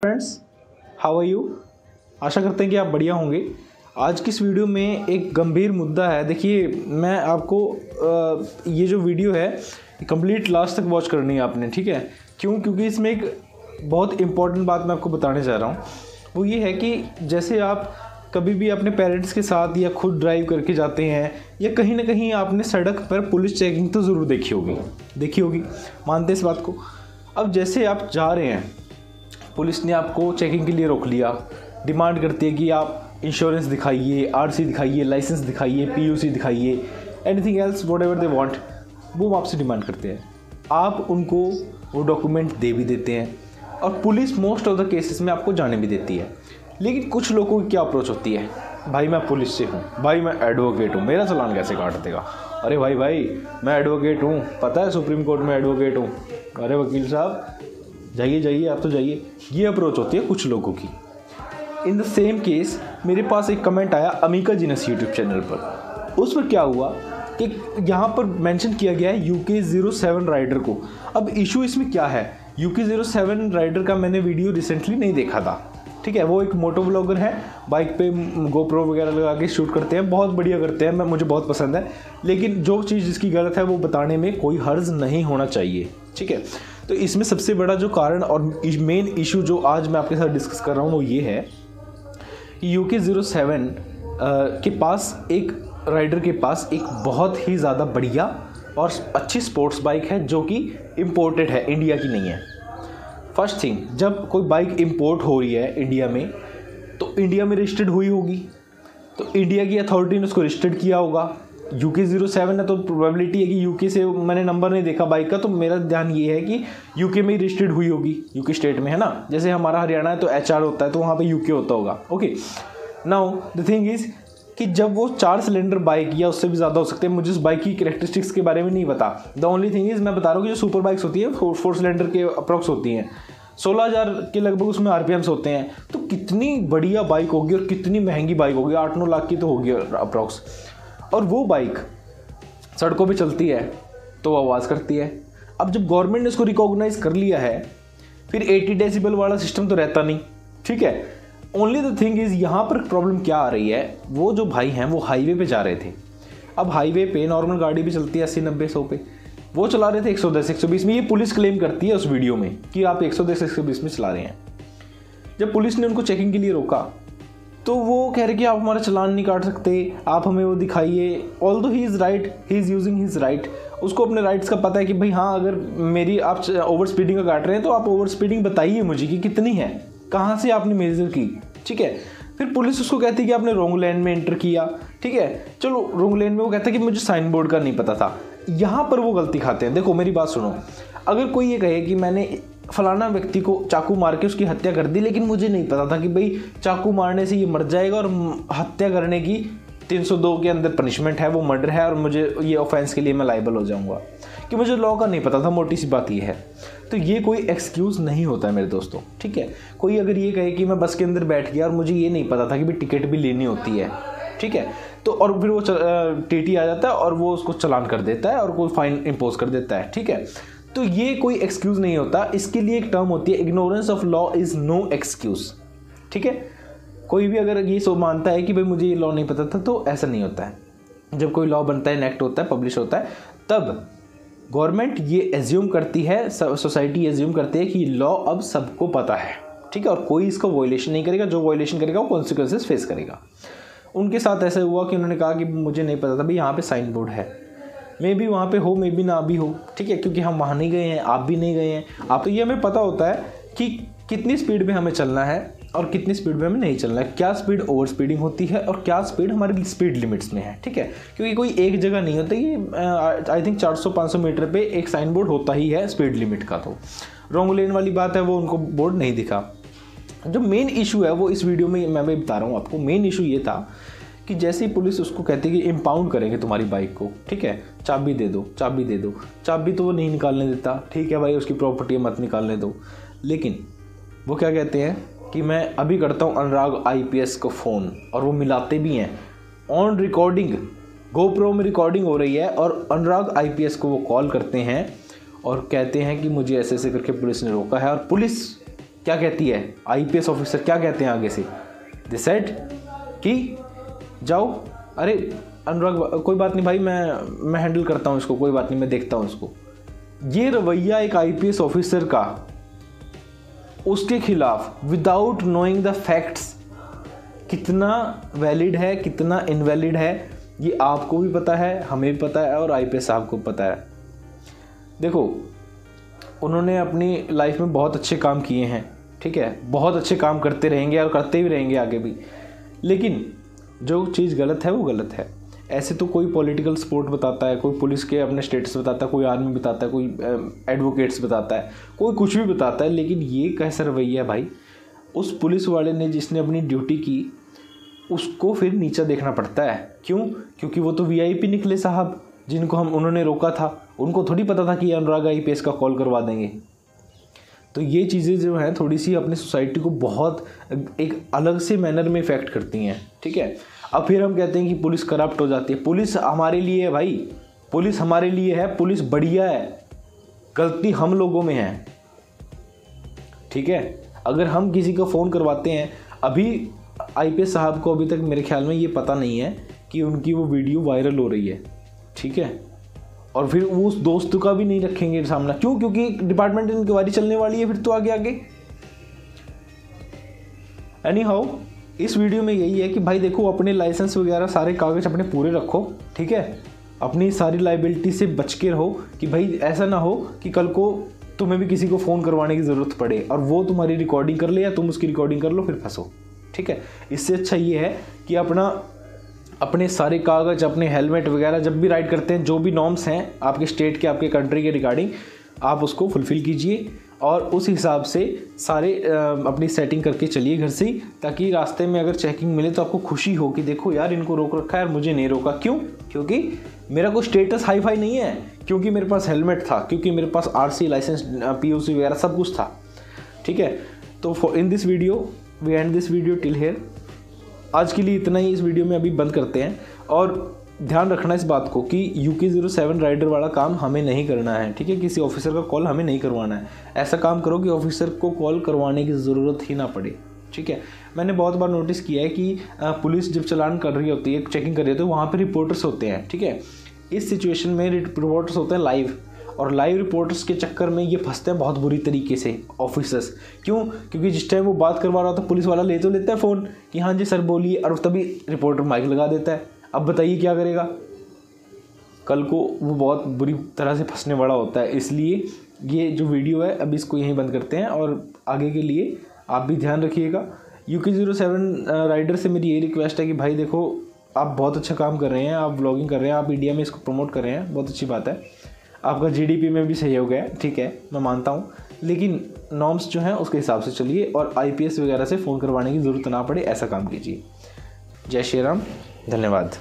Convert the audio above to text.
Friends, how are you. आशा करते हैं कि आप बढ़िया होंगे। आज की इस वीडियो में एक गंभीर मुद्दा है। देखिए, मैं आपको ये जो वीडियो है कंप्लीट लास्ट तक वॉच करनी है आपने, ठीक है। क्योंकि इसमें एक बहुत इंपॉर्टेंट बात मैं आपको बताने जा रहा हूँ। वो ये है कि जैसे आप कभी भी अपने पेरेंट्स के साथ या खुद ड्राइव करके जाते हैं या कहीं ना कहीं आपने सड़क पर पुलिस चेकिंग तो ज़रूर देखी होगी, मानते इस बात को। अब जैसे आप जा रहे हैं, पुलिस ने आपको चेकिंग के लिए रोक लिया, डिमांड करती है कि आप इंश्योरेंस दिखाइए, आरसी दिखाइए, लाइसेंस दिखाइए, पीयूसी दिखाइए, anything else what ever they want, वो आपसे डिमांड करते हैं। आप उनको वो डॉक्यूमेंट दे भी देते हैं और police most of the cases में आपको जाने भी देती है। लेकिन कुछ लोगों की क्या अप्रोच होती है, भाई मैं पुलिस से हूँ, भाई मैं एडवोकेट हूँ, मेरा चालान कैसे काट देगा। अरे भाई मैं एडवोकेट हूँ, पता है सुप्रीम कोर्ट में एडवोकेट हूँ। अरे वकील साहब जाइए आप तो जाइए। ये अप्रोच होती है कुछ लोगों की। इन द सेम केस मेरे पास एक कमेंट आया अमीका जीनस यूट्यूब चैनल पर। उस पर क्या हुआ कि यहाँ पर मेंशन किया गया है UK07 राइडर को। अब इशू इसमें क्या है, UK07 राइडर का मैंने वीडियो रिसेंटली नहीं देखा था, ठीक है। वो एक मोटो व्लॉगर है, बाइक पे गोप्रो वगैरह लगा के शूट करते हैं, बहुत बढ़िया करते हैं, मुझे बहुत पसंद है। लेकिन जो चीज़ जिसकी गलत है वो बताने में कोई हर्ज नहीं होना चाहिए, ठीक है। तो इसमें सबसे बड़ा जो कारण और मेन इशू जो आज मैं आपके साथ डिस्कस कर रहा हूँ वो ये है कि UK07 के पास एक राइडर के पास एक बहुत ही ज़्यादा बढ़िया और अच्छी स्पोर्ट्स बाइक है जो कि इम्पोर्टेड है, इंडिया की नहीं है। फर्स्ट थिंग, जब कोई बाइक इंपोर्ट हो रही है इंडिया में तो इंडिया में रजिस्टर्ड हुई होगी, तो इंडिया की अथॉरिटी ने उसको रजिस्टर्ड किया होगा। UK07 है तो प्रोबेबिलिटी है कि यूके से, मैंने नंबर नहीं देखा बाइक का, तो मेरा ध्यान ये है कि यूके में ही रजिस्टर्ड हुई होगी, यूके स्टेट में, है ना। जैसे हमारा हरियाणा है तो HR होता है, तो वहाँ पे यूके होता होगा। Okay, now the thing is कि जब वो 4 सिलेंडर बाइक या उससे भी ज़्यादा हो सकते हैं, मुझे उस बाइक की कैरेक्टरिस्टिक्स के बारे में नहीं पता। द ओनली थिंग इज़ मैं बता रहा हूँ कि जो सुपर बाइक्स होती है 4 सिलेंडर के अप्रॉक्स होती हैं, 16,000 के लगभग उसमें RPMs होते हैं। तो कितनी बढ़िया बाइक होगी और कितनी महंगी बाइक होगी, 8-9 लाख की तो होगी अप्रॉक्स। और वो बाइक सड़कों पे चलती है तो वो आवाज़ करती है। अब जब गवर्नमेंट ने इसको रिकॉग्नाइज कर लिया है, फिर 80 डेसिबल वाला सिस्टम तो रहता नहीं, ठीक है। ओनली द थिंग इज़ यहाँ पर प्रॉब्लम क्या आ रही है, वो जो भाई हैं वो हाईवे पे जा रहे थे। अब हाईवे पे नॉर्मल गाड़ी भी चलती है 80-90-100 पे, वो चला रहे थे 110-120 में। ये पुलिस क्लेम करती है उस वीडियो में कि आप 110-120 में चला रहे हैं। जब पुलिस ने उनको चेकिंग के लिए रोका तो वो कह रहे कि आप हमारा चालान नहीं काट सकते, आप हमें वो दिखाइए। Although he is right, he is using his right, उसको अपने राइट्स का पता है कि भाई हाँ, अगर मेरी आप ओवर स्पीडिंग का काट रहे हैं तो आप ओवर स्पीडिंग बताइए मुझे कि कितनी है, कहाँ से आपने मेजर की, ठीक है। फिर पुलिस उसको कहती है कि आपने रॉन्ग लेन में एंटर किया, ठीक है। चलो रॉन्ग लेन में वो कहता है कि मुझे साइन बोर्ड का नहीं पता था। यहाँ पर वो गलती खाते हैं। देखो मेरी बात सुनो, अगर कोई ये कहे कि मैंने फलाना व्यक्ति को चाकू मार के उसकी हत्या कर दी, लेकिन मुझे नहीं पता था कि भाई चाकू मारने से ये मर जाएगा और हत्या करने की 302 के अंदर पनिशमेंट है, वो मर्डर है और मुझे ये ऑफेंस के लिए मैं लाइबल हो जाऊंगा, कि मुझे लॉ का नहीं पता था, मोटी सी बात ये है। तो ये कोई एक्सक्यूज़ नहीं होता है मेरे दोस्तों, ठीक है। कोई अगर ये कहे कि मैं बस के अंदर बैठ गया और मुझे ये नहीं पता था कि भाई टिकट भी लेनी होती है, ठीक है, तो और फिर वो TT आ जाता है और वो उसको चालान कर देता है और कोई फाइन इम्पोज कर देता है, ठीक है। तो ये कोई एक्सक्यूज़ नहीं होता। इसके लिए एक टर्म होती है, ignorance of law is no excuse, ठीक है। कोई भी अगर ये सो मानता है कि भाई मुझे ये लॉ नहीं पता था, तो ऐसा नहीं होता है। जब कोई लॉ बनता है, एनेक्ट होता है, पब्लिश होता है, तब गवर्नमेंट ये एज्यूम करती है, सोसाइटी एज्यूम करती है कि लॉ अब सबको पता है, ठीक है, और कोई इसका वायलेशन नहीं करेगा। जो वायलेशन करेगा वो कॉन्सिक्वेंसेस फेस करेगा। उनके साथ ऐसा हुआ कि उन्होंने कहा कि मुझे नहीं पता था भाई यहाँ पे साइन बोर्ड है, मे भी वहाँ पे हो, मे भी ना भी हो, ठीक है, क्योंकि हम वहाँ नहीं गए हैं, आप भी नहीं गए हैं। आप तो ये हमें पता होता है कि कितनी स्पीड में हमें चलना है और कितनी स्पीड में हमें नहीं चलना है, क्या स्पीड ओवर स्पीडिंग होती है और क्या स्पीड हमारी स्पीड लिमिट्स में है, ठीक है। क्योंकि कोई एक जगह नहीं होता, ये आई थिंक 400-500 मीटर पे एक साइन बोर्ड होता ही है स्पीड लिमिट का। तो रॉन्ग लेन वाली बात है, वो उनको बोर्ड नहीं दिखा। जो मेन इशू है वो इस वीडियो में मैं भी बता रहा हूँ आपको। मेन इशू ये था कि जैसे ही पुलिस उसको कहती है कि इम्पाउंड करेंगे तुम्हारी बाइक को, ठीक है, चाबी दे दो, चाबी दे दो, चाबी तो वो नहीं निकालने देता, ठीक है भाई, उसकी प्रॉपर्टी मत निकालने दो। लेकिन वो क्या कहते हैं कि मैं अभी करता हूँ अनुराग IPS को फ़ोन, और वो मिलाते भी हैं ऑन रिकॉर्डिंग, GoPro में रिकॉर्डिंग हो रही है और अनुराग IPS को वो कॉल करते हैं और कहते हैं कि मुझे ऐसे ऐसे करके पुलिस ने रोका है। और पुलिस क्या कहती है, आईपीएस ऑफिसर क्या कहते हैं आगे से, दे सेड कि जाओ, अरे अनुराग कोई बात नहीं भाई, मैं हैंडल करता हूँ इसको, कोई बात नहीं मैं देखता हूँ इसको। ये रवैया एक आईपीएस ऑफिसर का उसके खिलाफ विदाउट नोइंग द फैक्ट्स कितना वैलिड है, कितना इनवैलिड है, ये आपको भी पता है, हमें भी पता है और आईपीएस साहब को पता है। देखो, उन्होंने अपनी लाइफ में बहुत अच्छे काम किए हैं, ठीक है, बहुत अच्छे काम करते रहेंगे और करते भी रहेंगे आगे भी, लेकिन जो चीज़ गलत है वो गलत है। ऐसे तो कोई पॉलिटिकल सपोर्ट बताता है, कोई पुलिस के अपने स्टेटस बताता है, कोई आर्मी बताता है, कोई एडवोकेट्स बताता है, कोई कुछ भी बताता है, लेकिन ये कैसा रवैया भाई। उस पुलिस वाले ने जिसने अपनी ड्यूटी की उसको फिर नीचा देखना पड़ता है। क्यों? क्योंकि वो तो वीआईपी निकले साहब, जिनको उन्होंने रोका था, उनको थोड़ी पता था कि अनुराग आईपीएस का कॉल करवा देंगे। तो ये चीज़ें जो हैं थोड़ी सी अपनी सोसाइटी को बहुत एक अलग से मैनर में इफ़ेक्ट करती हैं, ठीक है। अब फिर हम कहते हैं कि पुलिस करप्ट हो जाती है। पुलिस हमारे लिए है भाई, पुलिस हमारे लिए है, पुलिस बढ़िया है, गलती हम लोगों में है, ठीक है। अगर हम किसी को फ़ोन करवाते हैं, अभी आईपीएस साहब को अभी तक मेरे ख्याल में ये पता नहीं है कि उनकी वो वीडियो वायरल हो रही है, ठीक है, और फिर वो उस दोस्त का भी नहीं रखेंगे सामना। क्यों? क्योंकि डिपार्टमेंट इंक्वायरी चलने वाली है फिर तो आगे। एनी हाउ, इस वीडियो में यही है कि भाई देखो, अपने लाइसेंस वगैरह सारे कागज अपने पूरे रखो, ठीक है, अपनी सारी लाइबिलिटी से बच के रहो कि भाई ऐसा ना हो कि कल को तुम्हें भी किसी को फ़ोन करवाने की ज़रूरत पड़े और वो तुम्हारी रिकॉर्डिंग कर ले या तुम उसकी रिकॉर्डिंग कर लो, फिर फंसो, ठीक है। इससे अच्छा ये है कि अपने सारे कागज, अपने हेलमेट वगैरह जब भी राइड करते हैं, जो भी नॉर्म्स हैं आपके स्टेट के, आपके कंट्री के रिगार्डिंग, आप उसको फुलफ़िल कीजिए और उस हिसाब से सारे अपनी सेटिंग करके चलिए घर से ही, ताकि रास्ते में अगर चेकिंग मिले तो आपको खुशी हो कि देखो यार इनको रोक रखा है और मुझे नहीं रोका। क्यों? क्योंकि मेरा कोई स्टेटस हाई फाई नहीं है, क्योंकि मेरे पास हेलमेट था, क्योंकि मेरे पास आरसी लाइसेंस, पीयूसी वगैरह सब कुछ था, ठीक है। तो in this video we end this video till here. आज के लिए इतना ही, इस वीडियो में अभी बंद करते हैं। और ध्यान रखना इस बात को कि UK07 राइडर वाला काम हमें नहीं करना है, ठीक है। किसी ऑफिसर का कॉल हमें नहीं करवाना है। ऐसा काम करो कि ऑफिसर को कॉल करवाने की ज़रूरत ही ना पड़े, ठीक है। मैंने बहुत बार नोटिस किया है कि पुलिस जब चालान कर रही होती है, चेकिंग कर रही होती है, वहाँ पर रिपोर्टर्स होते हैं, ठीक है। इस सिचुएशन में रिपोर्टर्स होते हैं लाइव, और लाइव रिपोर्टर्स के चक्कर में ये फंसते हैं बहुत बुरी तरीके से ऑफिसर्स। क्यों? क्योंकि जिस टाइम वो बात करवा रहा होता है पुलिस वाला ले तो लेता है फ़ोन कि हाँ जी सर बोलिए, और तभी रिपोर्टर माइक लगा देता है। अब बताइए क्या करेगा? कल को वो बहुत बुरी तरह से फंसने वाला होता है। इसलिए ये जो वीडियो है अभी इसको यहीं बंद करते हैं, और आगे के लिए आप भी ध्यान रखिएगा। UK07 राइडर से मेरी ये रिक्वेस्ट है कि भाई देखो, आप बहुत अच्छा काम कर रहे हैं, आप व्लॉगिंग कर रहे हैं, आप इंडिया में इसको प्रमोट कर रहे हैं, बहुत अच्छी बात है। आपका GDP में भी सहयोग है, ठीक है, मैं मानता हूँ, लेकिन नॉर्म्स जो हैं उसके हिसाब से चलिए और IPS वगैरह से फ़ोन करवाने की ज़रूरत ना पड़े, ऐसा काम कीजिए। जय श्री राम, धन्यवाद।